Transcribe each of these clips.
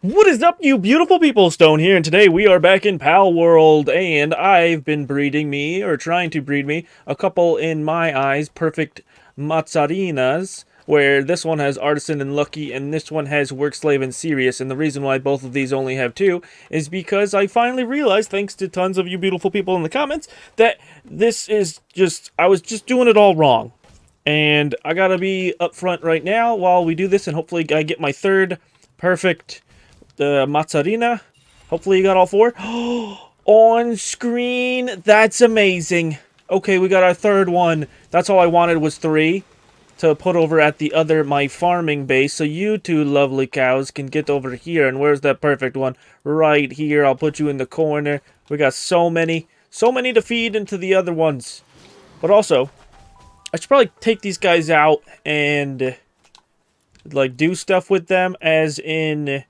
What is up, you beautiful people? Stone here, and today we are back in Palworld, and I've been breeding me, or trying to breed me, a couple, in my eyes, perfect Mazzarinas, where this one has Artisan and Lucky, and this one has Work Slave and Serious, and the reason why both of these only have two is because I finally realized, thanks to tons of you beautiful people in the comments, that this is just, I was just doing it all wrong. And I gotta be upfront right now while we do this, and hopefully I get my third perfect Mazzarina. Hopefully you got all four. On screen. That's amazing. Okay, we got our third one. That's all I wanted was three to put over at the other, my farming base. So you two lovely cows can get over here. And where's that perfect one? Right here. I'll put you in the corner. We got so many to feed into the other ones. But also, I should probably take these guys out and like do stuff with them, as in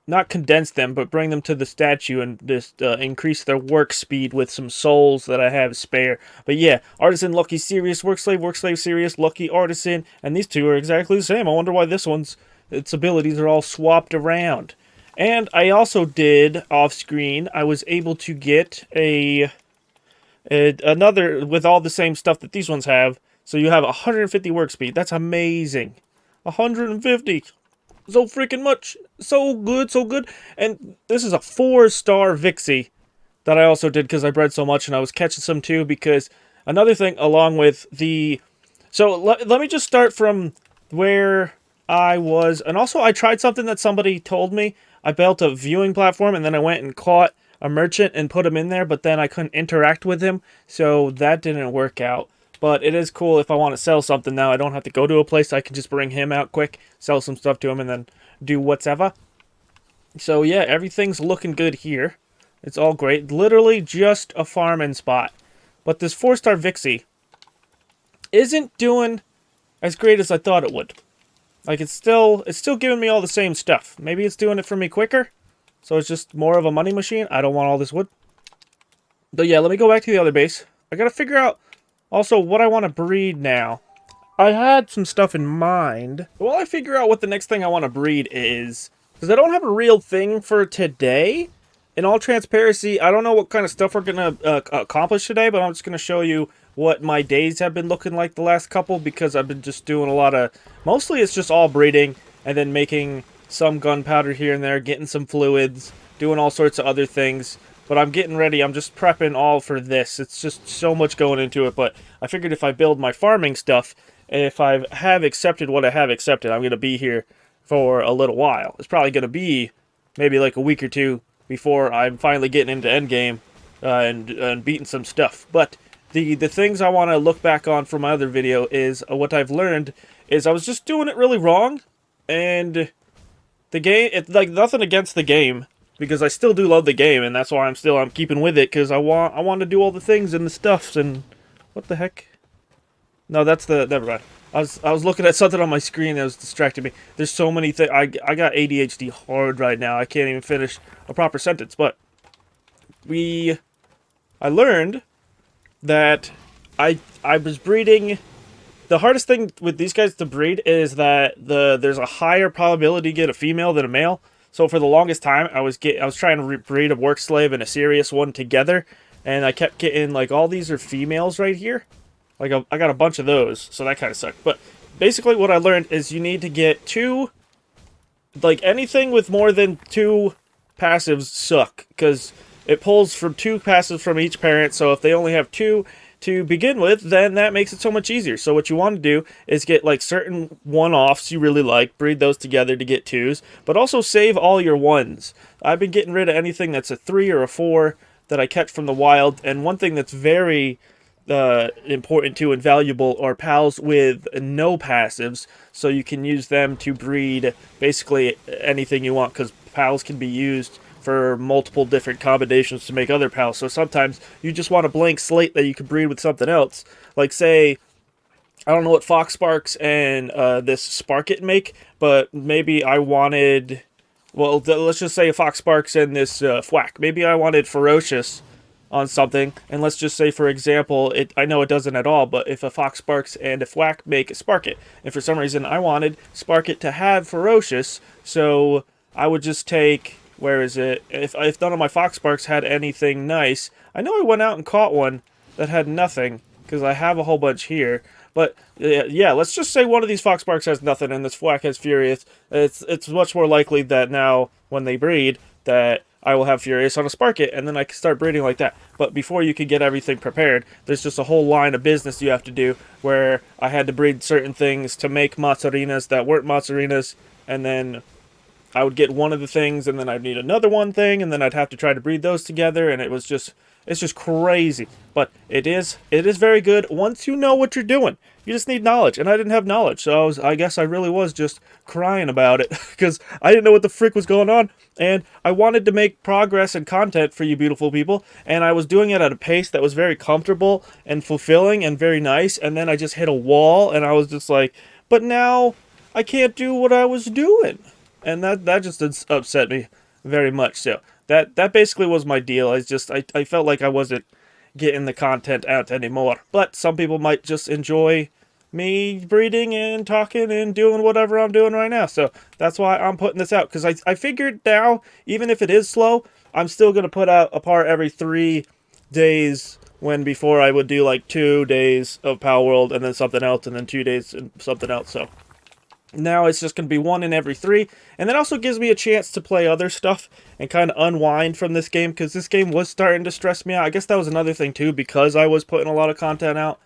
not condense them, but bring them to the statue and just increase their work speed with some souls that I have spare. But yeah, Artisan, Lucky, Serious, Work Slave, Serious, Lucky, Artisan, and these two are exactly the same. I wonder why this one's, its abilities are all swapped around. And I also did, off-screen, I was able to get another, with all the same stuff that these ones have, so you have 150 work speed. That's amazing. 150! So freaking much. So good, so good. And this is a 4-star Vixie that I also did because I bred so much, and I was catching some too, because another thing along with the... So let me just start from where I was. And also I tried something that somebody told me. I built a viewing platform, and then I went and caught a merchant and put him in there, but then I couldn't interact with him, so that didn't work out. But it is cool if I want to sell something now. I don't have to go to a place. I can just bring him out quick, sell some stuff to him, and then do whatever. So yeah, everything's looking good here. It's all great. Literally just a farming spot. But this 4-star Vixie isn't doing as great as I thought it would. Like, it's still giving me all the same stuff. Maybe it's doing it for me quicker, so it's just more of a money machine. I don't want all this wood. But yeah, let me go back to the other base. I gotta figure out also what I want to breed now. I had some stuff in mind. While I figure out what the next thing I want to breed is, because I don't have a real thing for today. In all transparency, I don't know what kind of stuff we're going to accomplish today, but I'm just going to show you what my days have been looking like the last couple, because I've been just doing a lot of... Mostly it's just all breeding, and then making some gunpowder here and there, getting some fluids, doing all sorts of other things. But I'm getting ready. I'm just prepping all for this. It's just so much going into it. But I figured if I build my farming stuff, if I have accepted what I have accepted, I'm going to be here for a little while. It's probably going to be maybe like a week or two before I'm finally getting into endgame and beating some stuff. But the things I want to look back on from my other video is what I've learned is I was just doing it really wrong. And the game, it's like nothing against the game, because I still do love the game, and that's why I'm keeping with it, because I want to do all the things and the stuffs, and what the heck? No, that's the, never mind. I was looking at something on my screen that was distracting me. There's so many things. I got ADHD hard right now. I can't even finish a proper sentence. But I learned that I was breeding. The hardest thing with these guys to breed is that there's a higher probability to get a female than a male. So for the longest time, I was trying to breed a work slave and a serious one together, and I kept getting, like, all these are females right here. Like, I got a bunch of those, so that kind of sucked. But basically what I learned is you need to get two, like, anything with more than two passives suck, because it pulls from two passives from each parent, so if they only have two to begin with, then that makes it so much easier. So what you want to do is get like certain one-offs you really like, breed those together to get twos, but also save all your ones. I've been getting rid of anything that's a 3 or a 4 that I catch from the wild, and one thing that's very important too and valuable are pals with no passives, so you can use them to breed basically anything you want, because pals can be used for multiple different combinations to make other pals. So sometimes you just want a blank slate that you can breed with something else. Like, say, I don't know what Fox Sparks and this Sparkit make, but maybe I wanted... Well, let's just say Fox Sparks and this Thwack. Maybe I wanted Ferocious on something, and let's just say, for example, I know it doesn't at all, but if a Fox Sparks and a Thwack make a Sparkit, and for some reason I wanted Sparkit to have Ferocious, so I would just take, where is it? If none of my fox sparks had anything nice, I know I went out and caught one that had nothing, because I have a whole bunch here. But yeah, let's just say one of these fox sparks has nothing, and this Thwack has Furious. It's much more likely that now when they breed that I will have Furious on a Sparkit, and then I can start breeding like that. But before you can get everything prepared, there's just a whole line of business you have to do, where I had to breed certain things to make Mazzarinas that weren't Mazzarinas, and then I would get one of the things, and then I'd need another one thing, and then I'd have to try to breed those together, and it's just crazy. But it is very good once you know what you're doing. You just need knowledge, and I didn't have knowledge, so I guess I really was just crying about it, because I didn't know what the frick was going on, and I wanted to make progress and content for you beautiful people, and I was doing it at a pace that was very comfortable and fulfilling and very nice, and then I just hit a wall, and I was just like, but now I can't do what I was doing. And that just upset me very much. So that basically was my deal. I felt like I wasn't getting the content out anymore. But some people might just enjoy me breeding and talking and doing whatever I'm doing right now. So that's why I'm putting this out. Because I figured now, even if it is slow, I'm still going to put out a part every 3 days, when before I would do like 2 days of Palworld and then something else and then 2 days and something else. So now it's just going to be 1 in every 3, and that also gives me a chance to play other stuff and kind of unwind from this game, because this game was starting to stress me out. I guess that was another thing too, because I was putting a lot of content out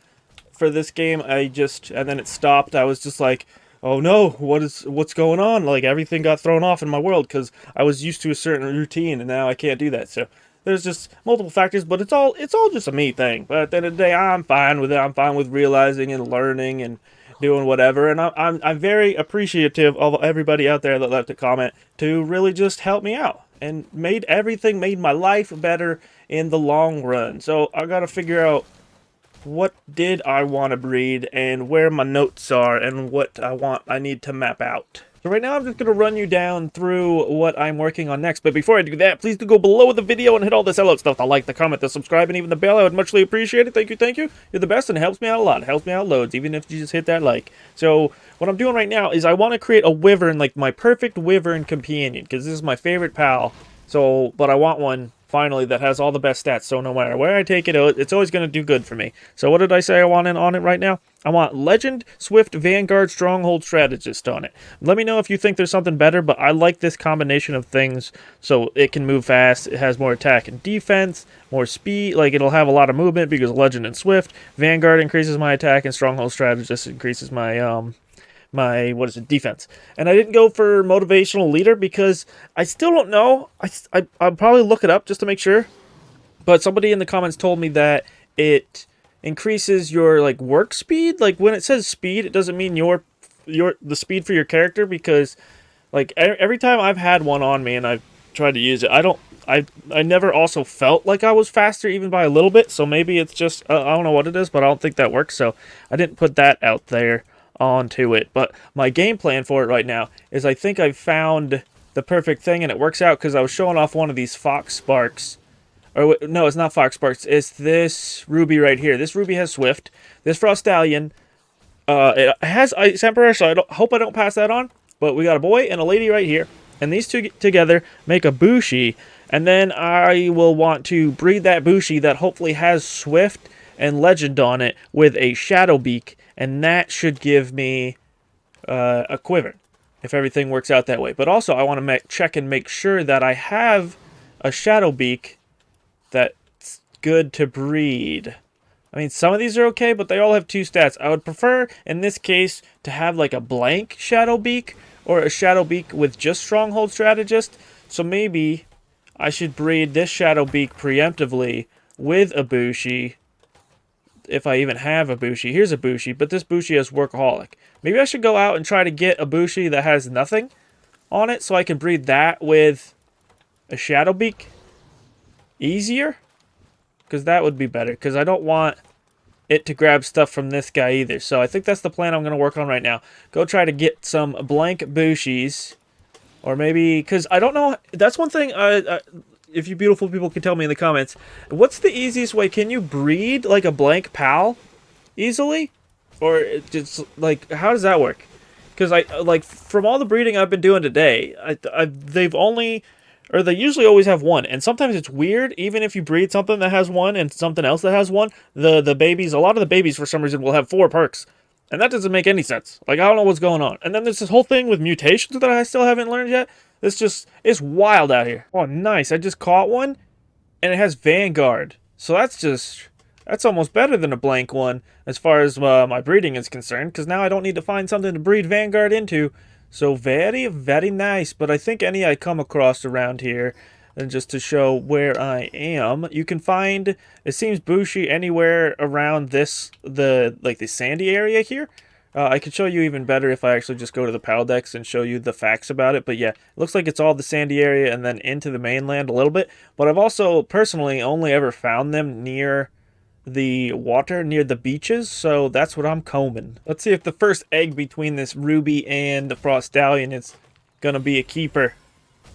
for this game, and then it stopped. I was just like, oh no, what's going on? Like, everything got thrown off in my world, because I was used to a certain routine, and now I can't do that. So there's just multiple factors, but it's all just a me thing. But at the end of the day, I'm fine with it. I'm fine with realizing and learning and doing whatever, and I'm very appreciative of everybody out there that left a comment to really just help me out and made my life better in the long run. So I gotta figure out what did I want to breed and where my notes are and what I need to map out. So right now I'm just going to run you down through what I'm working on next. But before I do that, please do go below the video and hit all the sellout stuff. The like, the comment, the subscribe, and even the bell. I would muchly appreciate it. Thank you, thank you. You're the best, and it helps me out a lot. It helps me out loads, even if you just hit that like. So what I'm doing right now is I want to create a wyvern, like my perfect wyvern companion, because this is my favorite pal. So, but I want one finally that has all the best stats, so no matter where I take it, it's always going to do good for me. So what did I say I want on it right now? I want Legend, Swift, Vanguard, Stronghold, Strategist on it. Let me know if you think there's something better, but I like this combination of things, so it can move fast, it has more attack and defense, more speed, like it'll have a lot of movement because Legend and Swift. Vanguard increases my attack, and Stronghold Strategist increases my, defense. And I didn't go for motivational leader because I still don't know. I'll probably look it up just to make sure. But somebody in the comments told me that it increases your like work speed. Like when it says speed, it doesn't mean the speed for your character, because like every time I've had one on me and I've tried to use it, I never also felt like I was faster even by a little bit. So maybe it's just I don't know what it is, but I don't think that works. So I didn't put that out there onto it. But my game plan for it right now is I think I've found the perfect thing, and it works out because I was showing off one of these Fox Sparks. Or no, it's not Fox Sparks. It's this Ruby right here. This Ruby has Swift. This Frostallion it has Ice Emperor, so I hope I don't pass that on. But we got a boy and a lady right here, and these two together make a Bushi. And then I will want to breed that Bushi that hopefully has Swift and Legend on it with a Shadow Beak, and that should give me a Quiver if everything works out that way. But also I want to check and make sure that I have a Shadow Beak that's good to breed. I mean, some of these are okay, but they all have 2 stats. I would prefer, in this case, to have like a blank Shadow Beak or a Shadow Beak with just Stronghold Strategist. So maybe I should breed this Shadow Beak preemptively with a Bushi, if I even have a Bushi. Here's a Bushi, but this Bushi has Workaholic. Maybe I should go out and try to get a Bushi that has nothing on it, so I can breed that with a Shadow Beak easier, because that would be better, because I don't want it to grab stuff from this guy either. So I think that's the plan I'm going to work on right now. Go try to get some blank Bushis, or maybe, because I don't know, that's one thing if you beautiful people can tell me in the comments, what's the easiest way? Can you breed like a blank PAL easily? Or just like, how does that work? Because like from all the breeding I've been doing today, they've only, or they usually always have one, and sometimes it's weird. Even if you breed something that has one and something else that has one, the babies, a lot of the babies for some reason will have 4 perks, and that doesn't make any sense. Like I don't know what's going on. And then there's this whole thing with mutations that I still haven't learned yet. It's wild out here. Oh, nice! I just caught one, and it has Vanguard, so that's almost better than a blank one as far as my breeding is concerned, because now I don't need to find something to breed Vanguard into. So very, very nice. But I think any I come across around here, and just to show where I am, you can find, it seems bushy anywhere around the sandy area here. I could show you even better if I actually just go to the PAL decks and show you the facts about it. But yeah, it looks like it's all the sandy area and then into the mainland a little bit. But I've also personally only ever found them near the water, near the beaches, so that's what I'm combing. Let's see if the first egg between this Ruby and the Frost Stallion is gonna be a keeper.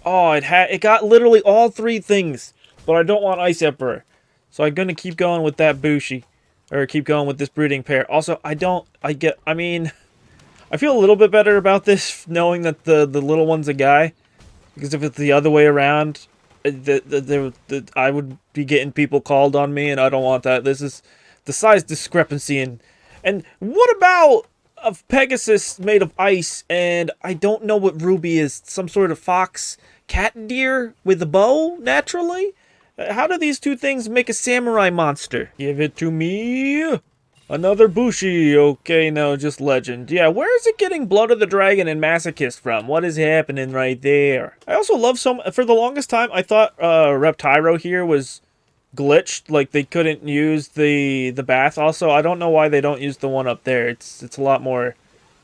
Oh, it got literally all 3 things, but I don't want Ice Emperor, so I'm gonna keep going with that Bushi, or keep going with this breeding pair. Also, I mean, I feel a little bit better about this knowing that the little one's a guy, because if it's the other way around, I would be getting people called on me, and I don't want that. This is the size discrepancy, and what about a Pegasus made of ice? And I don't know what Ruby is. Some sort of fox cat deer with a bow, naturally. How do these 2 things make a samurai monster? Give it to me. Another Bushi. Okay, no, just legend. Yeah, where is it getting Blood of the Dragon and Masochist from? What is happening right there? I also love for the longest time, I thought Reptyro here was glitched. Like, they couldn't use the bath. Also, I don't know why they don't use the one up there. It's a lot more...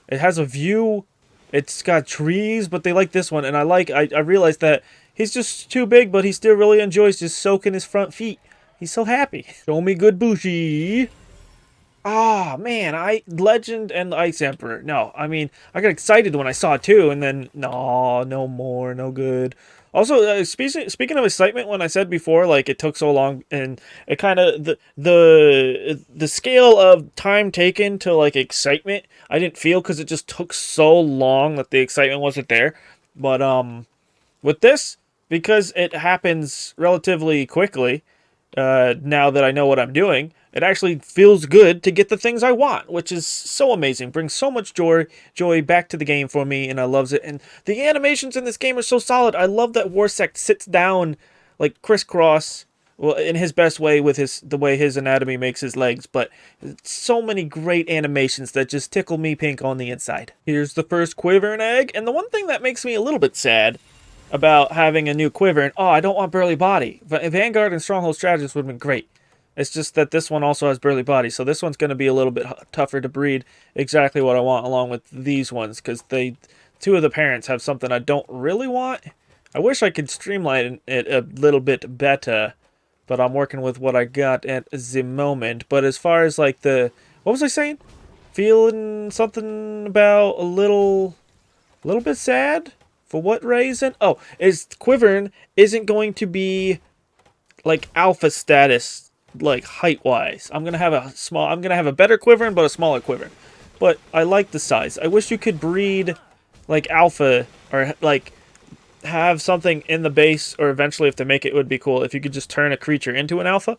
It has a view. It's got trees, but they like this one. And I realized that he's just too big, but he still really enjoys just soaking his front feet. He's so happy. Show me good Bushi. Ah, man, Legend and Ice Emperor. No, I mean, I got excited when I saw 2, and then, no more, no good. Also, speaking of excitement, when I said before, like, it took so long, and it kind of, the scale of time taken to, like, excitement, I didn't feel, because it just took so long that the excitement wasn't there. But, with this, because it happens relatively quickly, now that I know what I'm doing, it actually feels good to get the things I want, which is so amazing. Brings so much joy back to the game for me, and I loves it. And the animations in this game are so solid. I love that Warsect sits down like crisscross, well, in his best way with the way his anatomy makes his legs. But so many great animations that just tickle me pink on the inside. Here's the first Quivern egg, and the one thing that makes me a little bit sad about having a new Quivern, I don't want Burly Body. Vanguard and Stronghold Strategist would have been great. It's just that this one also has Burly Body, so this one's going to be a little bit tougher to breed. Exactly what I want along with these ones, because 2 of the parents have something I don't really want. I wish I could streamline it a little bit better, but I'm working with what I got at the moment. But as far as like what was I saying? Feeling something about a little bit sad? For what reason? Oh, Quivern isn't going to be like alpha status, like height-wise. I'm gonna have a better Quivern, but a smaller Quivern. But I like the size. I wish you could breed like alpha, or like have something in the base, or eventually if they make it, would be cool if you could just turn a creature into an alpha.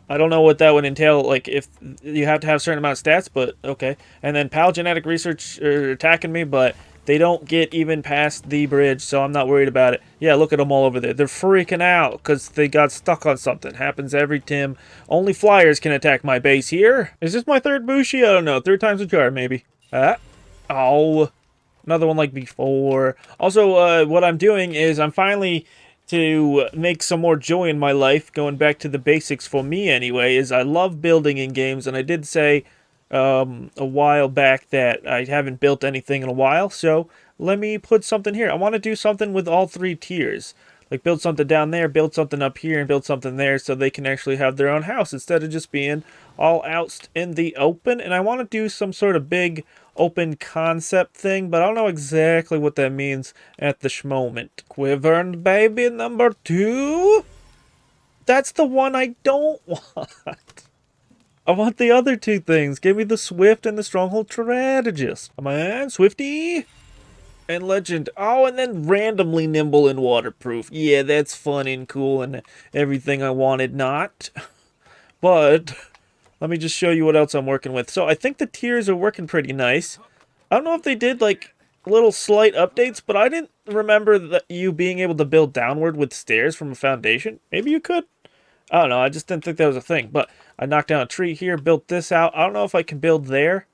I don't know what that would entail, like if you have to have a certain amount of stats, but okay. And then PAL Genetic Research are attacking me, but they don't get even past the bridge, so I'm not worried about it. Yeah, look at them all over there. They're freaking out because they got stuck on something. Happens every Tim. Only flyers can attack my base here. Is this my 3rd Bushi? I don't know. 3rd time's a charm, maybe. Oh. Another one like before. Also, what I'm doing is I'm finally, to make some more joy in my life, going back to the basics for me anyway, is I love building in games, and I did say a while back that I haven't built anything in a while, so let me put something here. I want to do something with all 3 tiers. Like build something down there, build something up here, and build something there so they can actually have their own house instead of just being all out in the open. And I want to do some sort of big open concept thing, but I don't know exactly what that means at the moment. Quivern baby number 2? That's the one I don't want. I want the other two things. Give me the Swift and the Stronghold Strategist. Come on, Swifty. And Legend. Oh, and then randomly nimble and waterproof. Yeah, that's fun and cool and everything I wanted not. But let me just show you what else I'm working with. So I think the tiers are working pretty nice. I don't know if they did like little slight updates, but I didn't remember that you being able to build downward with stairs from a foundation. Maybe you could. I don't know. I just didn't think that was a thing. But I knocked down a tree here, built this out. I don't know if I can build there.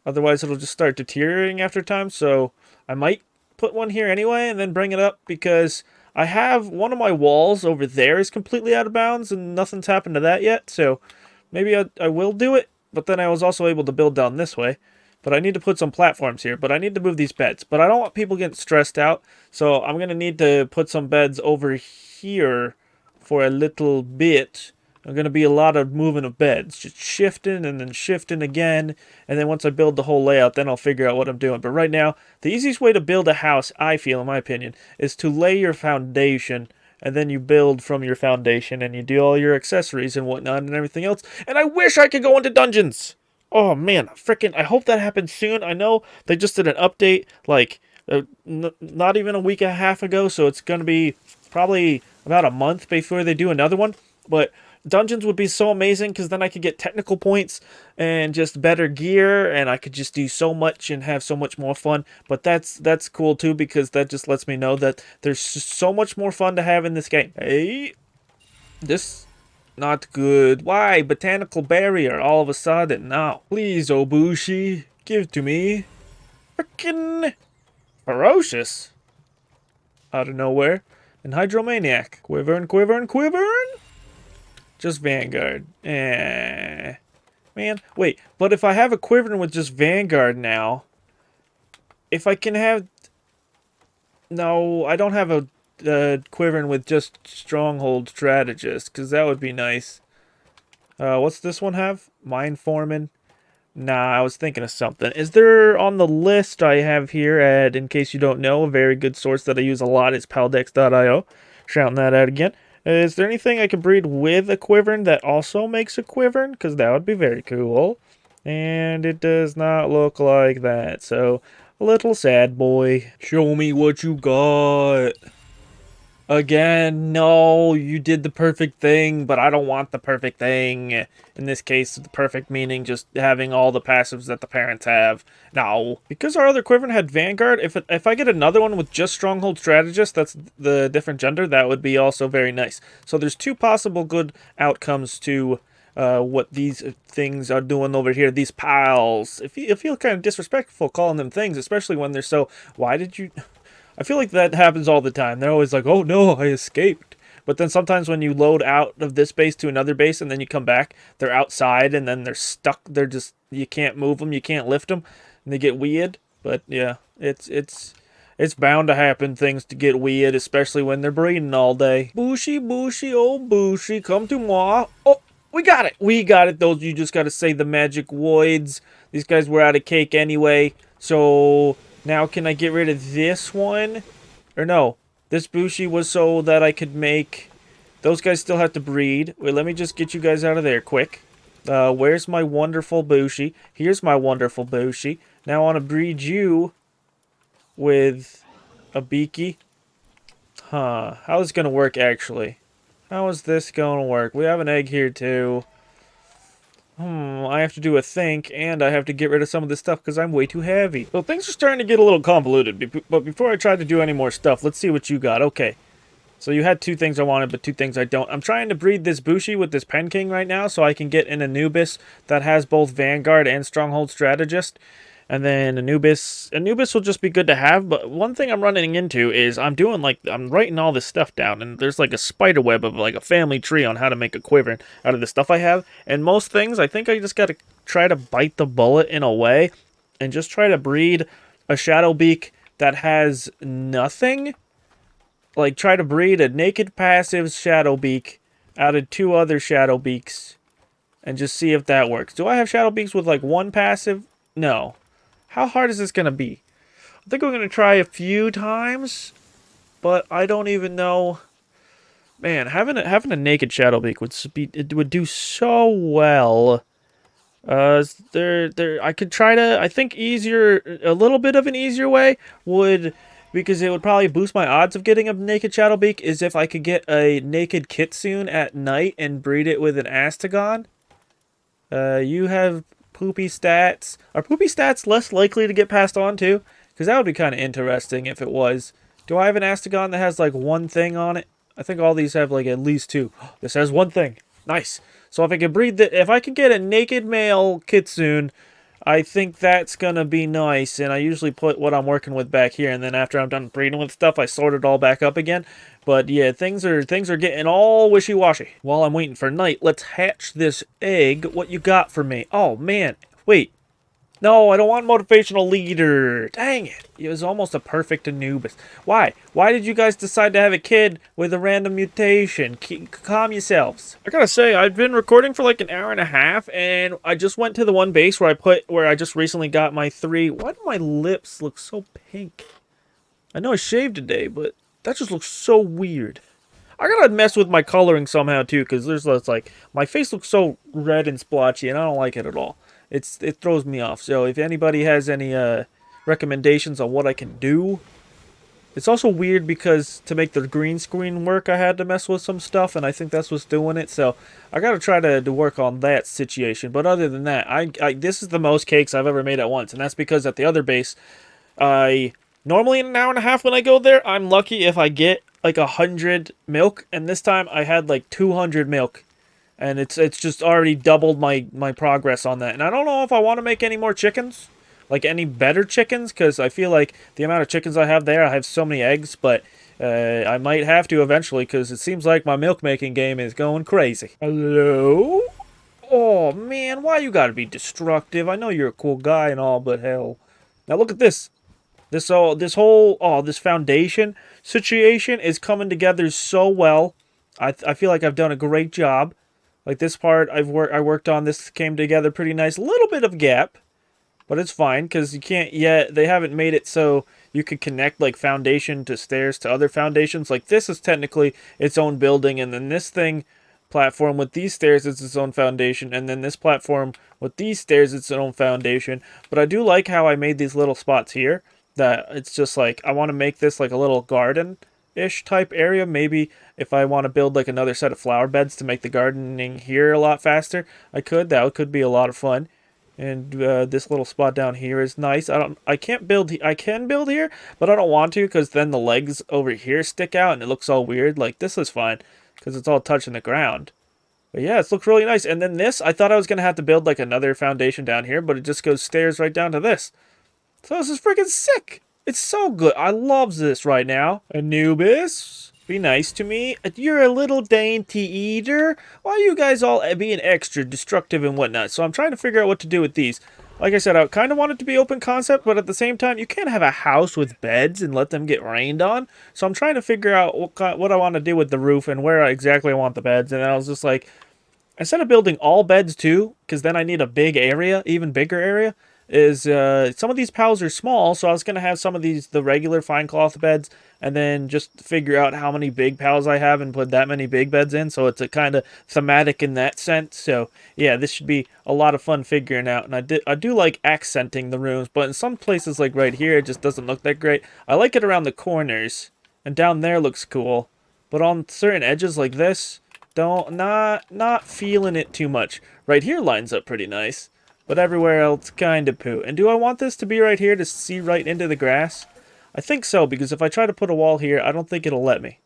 Otherwise, it'll just start deteriorating after time. So I might put one here anyway and then bring it up because I have one of my walls over there is completely out of bounds and nothing's happened to that yet. So maybe I will do it. But then I was also able to build down this way. But I need to put some platforms here. But I need to move these beds. But I don't want people getting stressed out. So I'm going to need to put some beds over here for a little bit. I'm going to be a lot of moving of beds. Just shifting and then shifting again. And then once I build the whole layout, then I'll figure out what I'm doing. But right now, the easiest way to build a house, I feel, in my opinion, is to lay your foundation. And then you build from your foundation. And you do all your accessories and whatnot and everything else. And I wish I could go into dungeons! Oh, man. Freaking, I hope that happens soon. I know they just did an update, like, not even a week and a half ago. So it's going to be probably about a month before they do another one. But dungeons would be so amazing because then I could get technical points and just better gear and I could just do so much and have so much more fun. But that's cool too because that just lets me know that there's so much more fun to have in this game. Hey, this not good. Why? Botanical barrier all of a sudden. Now, please, Obushi, give to me. Frickin' ferocious. Out of nowhere. And Hydromaniac. Quiver and quiver and quiver. Just Vanguard. Man. Wait, but if I have a Quivering with just Vanguard now, if I can have... No, I don't have a Quivering with just Stronghold Strategist, because that would be nice. What's this one have? Mind Foreman? Nah, I was thinking of something. Is there on the list I have here at, in case you don't know, a very good source that I use a lot is paldex.io. Shouting that out again. Is there anything I can breed with a Quivering that also makes a Quivering? Because that would be very cool. And it does not look like that. So, a little sad boy. Show me what you got. Again, no, you did the perfect thing, but I don't want the perfect thing. In this case, the perfect meaning just having all the passives that the parents have. No. Because our other Quivering had Vanguard, if I get another one with just Stronghold Strategist, that's the different gender, that would be also very nice. So there's two possible good outcomes to what these things are doing over here, these PALS. It feels kind of disrespectful calling them things, especially when they're so... Why did you... I feel like that happens all the time. They're always like, oh no, I escaped. But then sometimes when you load out of this base to another base and then you come back, they're outside and then they're stuck. They're just, you can't move them, you can't lift them, and they get weird. But yeah, it's bound to happen, things to get weird, especially when they're breeding all day. Bushy, Bushy, oh Bushy, come to moi. Oh, we got it. We got it. Those, you just got to say the magic words. These guys were out of cake anyway, so... Now, can I get rid of this one? Or no, this Bushi was so that I could make... Those guys still have to breed. Wait, let me just get you guys out of there quick. Where's my wonderful Bushi? Here's my wonderful Bushi. Now I want to breed you with a Beaky. Huh, how is this going to work actually? How is this going to work? We have an egg here too. I have to do a think, and I have to get rid of some of this stuff because I'm way too heavy. So things are starting to get a little convoluted, but before I try to do any more stuff, let's see what you got. Okay, so you had two things I wanted, but two things I don't. I'm trying to breed this Bushi with this Pen King right now, so I can get an Anubis that has both Vanguard and Stronghold Strategist. And then Anubis will just be good to have, but one thing I'm running into is I'm writing all this stuff down, and there's like a spider web of like a family tree on how to make a Quivering out of the stuff I have. And most things, I think I just gotta try to bite the bullet in a way, and just try to breed a Shadowbeak that has nothing. Like, try to breed a naked passive Shadowbeak out of two other Shadowbeaks, and just see if that works. Do I have Shadowbeaks with like one passive? No. How hard is this going to be? I think we're going to try a few times, but I don't even know. Man, having a naked Shadowbeak would do so well I could try to, I think a little bit of an easier way would, because it would probably boost my odds of getting a naked Shadowbeak, is if I could get a naked Kitsune at night and breed it with an Astagon. You have poopy stats. Are poopy stats less likely to get passed on too? Because that would be kind of interesting if it was. Do I have an Astagon that has like one thing on it? I think all these have like at least two. This has one thing. Nice. So if I could if I could get a naked male Kitsune, I think that's gonna be nice. And I usually put what I'm working with back here, and then after I'm done breeding with stuff, I sort it all back up again. But yeah, things are getting all wishy-washy. While I'm waiting for night, let's hatch this egg. What you got for me? Oh man, wait. No, I don't want motivational leader. Dang it. It was almost a perfect Anubis. Why? Why did you guys decide to have a kid with a random mutation? Calm yourselves. I gotta say, I've been recording for like an hour and a half, and I just went to the one base where I just recently got my 3. Why do my lips look so pink? I know I shaved today, but that just looks so weird. I gotta mess with my coloring somehow too, because there's like, my face looks so red and splotchy, and I don't like it at all. It throws me off. So if anybody has any recommendations on what I can do. It's also weird because to make the green screen work, I had to mess with some stuff, and I think that's what's doing it. So I got to try to work on that situation. But other than that, this is the most cakes I've ever made at once, and that's because at the other base, normally in an hour and a half when I go there, I'm lucky if I get like 100 milk, and this time I had like 200 milk. And it's just already doubled my progress on that. And I don't know if I want to make any more chickens. Like any better chickens. Because I feel like the amount of chickens I have there, I have so many eggs. But I might have to eventually. Because it seems like my milk making game is going crazy. Hello? Oh man, why you gotta be destructive? I know you're a cool guy and all, but hell. Now look at this. This foundation situation is coming together so well. I feel like I've done a great job. Like this part I worked on, this came together pretty nice. A little bit of gap, but it's fine because you can't yet. They haven't made it so you could connect like foundation to stairs to other foundations. Like this is technically its own building, and then this platform with these stairs is its own foundation, and then this platform with these stairs it's its own foundation. But I do like how I made these little spots here. That it's just like I want to make this like a little garden-ish type area. Maybe if I want to build like another set of flower beds to make the gardening here a lot faster, I could. That could be a lot of fun. And this little spot down here is nice. I can build here, but I don't want to because then the legs over here stick out and it looks all weird. Like this is fine because it's all touching the ground. But yeah, it looks really nice. And then this, I thought I was gonna have to build like another foundation down here, but it just goes stairs right down to this. So this is freaking sick. It's so good. I love this right now. Anubis, be nice to me. You're a little dainty eater. Why are you guys all being extra destructive and whatnot? So I'm trying to figure out what to do with these. Like I said, I kind of want it to be open concept, but at the same time, you can't have a house with beds and let them get rained on. So I'm trying to figure out what I want to do with the roof and where exactly I want the beds. And I was just like, instead of building all beds too, because then I need a big area, even bigger area, is some of these PALs are small, so I was going to have some of the regular fine cloth beds, and then just figure out how many big PALs I have and put that many big beds in, so it's a kind of thematic in that sense. So yeah, this should be a lot of fun figuring out, and I do like accenting the rooms, but in some places like right here, it just doesn't look that great. I like it around the corners, and down there looks cool, but on certain edges like this, not feeling it too much. Right here lines up pretty nice. But everywhere else kind of poo. And do I want this to be right here to see right into the grass? I think so, because if I try to put a wall here, I don't think it'll let me.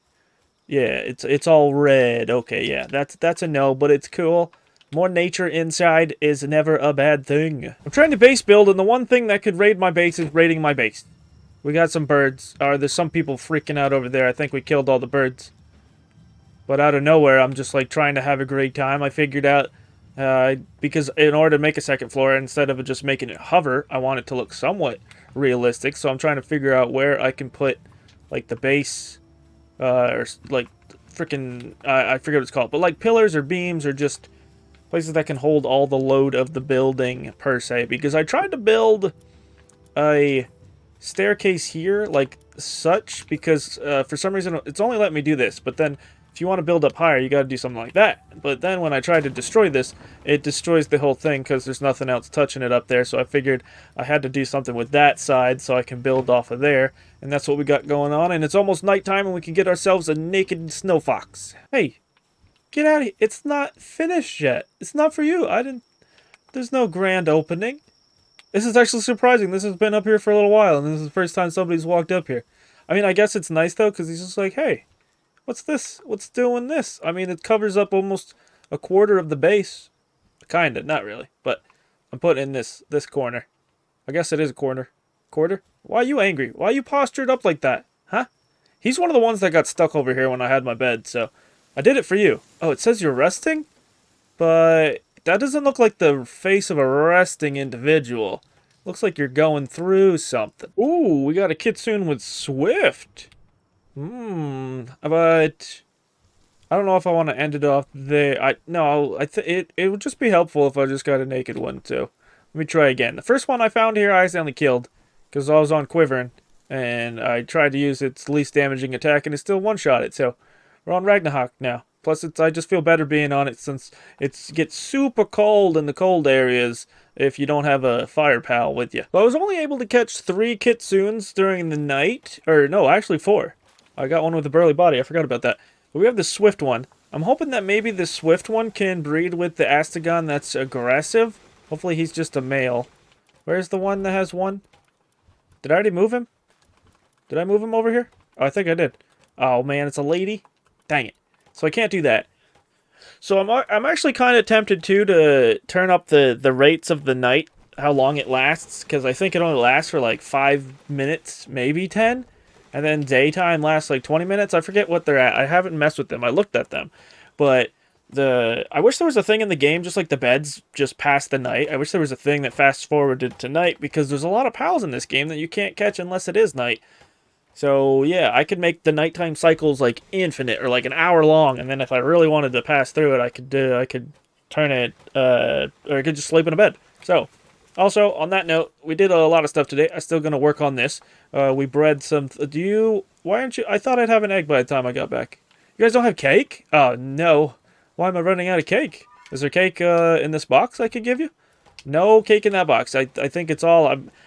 Yeah, it's all red. Okay, yeah, that's a no, but it's cool. More nature inside is never a bad thing. I'm trying to base build, and the one thing that could raid my base is raiding my base. We got some birds. There's some people freaking out over there. I think we killed all the birds. But out of nowhere, I'm just like trying to have a great time. I figured out because in order to make a second floor, instead of just making it hover, I want it to look somewhat realistic. So I'm trying to figure out where I can put like the base, or like freaking I forget what it's called, but like pillars or beams or just places that can hold all the load of the building per se. Because I tried to build a staircase here like such, because for some reason it's only letting me do this, but then if you want to build up higher, you got to do something like that. But then when I try to destroy this, it destroys the whole thing because there's nothing else touching it up there. So I figured I had to do something with that side so I can build off of there. And that's what we got going on. And it's almost nighttime and we can get ourselves a naked snow fox. Hey, get out of here. It's not finished yet. It's not for you. There's no grand opening. This is actually surprising. This has been up here for a little while, and this is the first time somebody's walked up here. I mean, I guess it's nice, though, because he's just like, hey, what's this? What's doing this? I mean, it covers up almost a quarter of the base. Kinda, not really, but I'm putting in this corner. I guess it is a corner. Quarter? Why are you angry? Why are you postured up like that? Huh? He's one of the ones that got stuck over here when I had my bed, so I did it for you. Oh, it says you're resting? But that doesn't look like the face of a resting individual. Looks like you're going through something. Ooh, we got a kitsune with Swift. But I don't know if I want to end it off there. It would just be helpful if I just got a naked one too. Let me try again. The first one I found here, I accidentally killed because I was on Quivering, and I tried to use its least damaging attack, and it still one-shot it. So we're on Ragnarok now. Plus, I just feel better being on it since it gets super cold in the cold areas if you don't have a fire pal with you. But I was only able to catch 3 kitsunes during the night. Or, no, actually 4. I got one with a burly body. I forgot about that. But we have the Swift one. I'm hoping that maybe the Swift one can breed with the Astagon that's aggressive. Hopefully he's just a male. Where's the one that has 1? Did I already move him? Did I move him over here? Oh, I think I did. Oh, man, it's a lady. Dang it. So I can't do that. So I'm actually kind of tempted too to turn up the rates of the night, how long it lasts, because I think it only lasts for like 5 minutes, maybe 10, and then daytime lasts like 20 minutes. I forget what they're at. I haven't messed with them. I looked at them, but I wish there was a thing in the game just like the beds just past the night. I wish there was a thing that fast forwarded to night, because there's a lot of pals in this game that you can't catch unless it is night. So, yeah, I could make the nighttime cycles, like, infinite, or, like, an hour long, and then if I really wanted to pass through it, I could turn it, or I could just sleep in a bed. So, also, on that note, we did a lot of stuff today. I'm still going to work on this. We bred some, why aren't you, I thought I'd have an egg by the time I got back. You guys don't have cake? Oh, no. Why am I running out of cake? Is there cake, in this box I could give you? No cake in that box. I think it's all,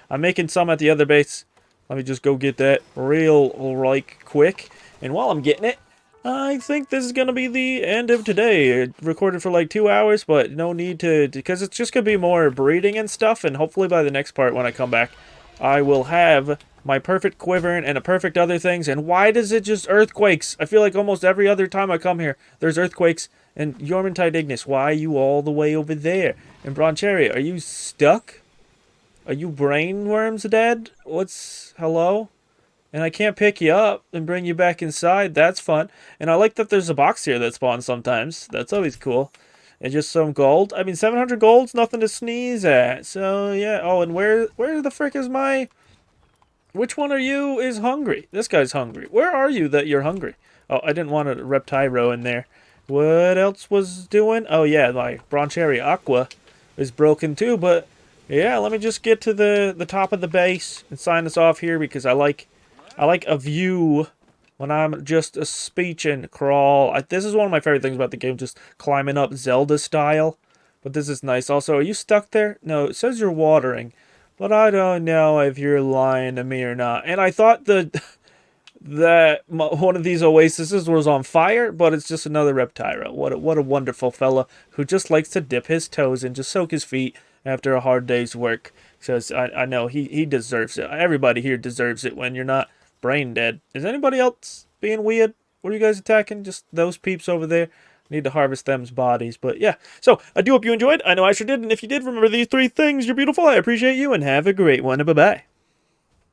I'm making some at the other base. Let me just go get that real, like, quick. And while I'm getting it, I think this is going to be the end of today. I recorded for like 2 hours, but no need to, because it's just going to be more breeding and stuff. And hopefully by the next part when I come back, I will have my perfect Quivering and a perfect other things. And why does it just earthquakes? I feel like almost every other time I come here, there's earthquakes. And Yormantide Ignis, why are you all the way over there? And Broncharia, are you stuck? Are you brainworms dead? Hello? And I can't pick you up and bring you back inside. That's fun. And I like that there's a box here that spawns sometimes. That's always cool. And just some gold. I mean, 700 gold's nothing to sneeze at. So, yeah. Oh, and where the frick is my... Which one are you is hungry? This guy's hungry. Where are you that you're hungry? Oh, I didn't want a Reptyro in there. What else was doing? Oh, yeah, my Broncharia Aqua is broken too, but... Yeah, let me just get to the top of the base and sign this off here, because I like a view when I'm just a speech and crawl. This is one of my favorite things about the game, just climbing up Zelda style. But this is nice. Also, are you stuck there? No, it says you're watering, but I don't know if you're lying to me or not. And I thought that one of these oases was on fire, but it's just another Reptyro. What a wonderful fella who just likes to dip his toes and just soak his feet after a hard day's work. So I know he deserves it. Everybody here deserves it when you're not brain dead. Is anybody else being weird? What are you guys attacking? Just those peeps over there? Need to harvest them's bodies. But yeah, so I do hope you enjoyed. I know I sure did. And if you did, remember these 3 things. You're beautiful. I appreciate you. And have a great one. Bye-bye.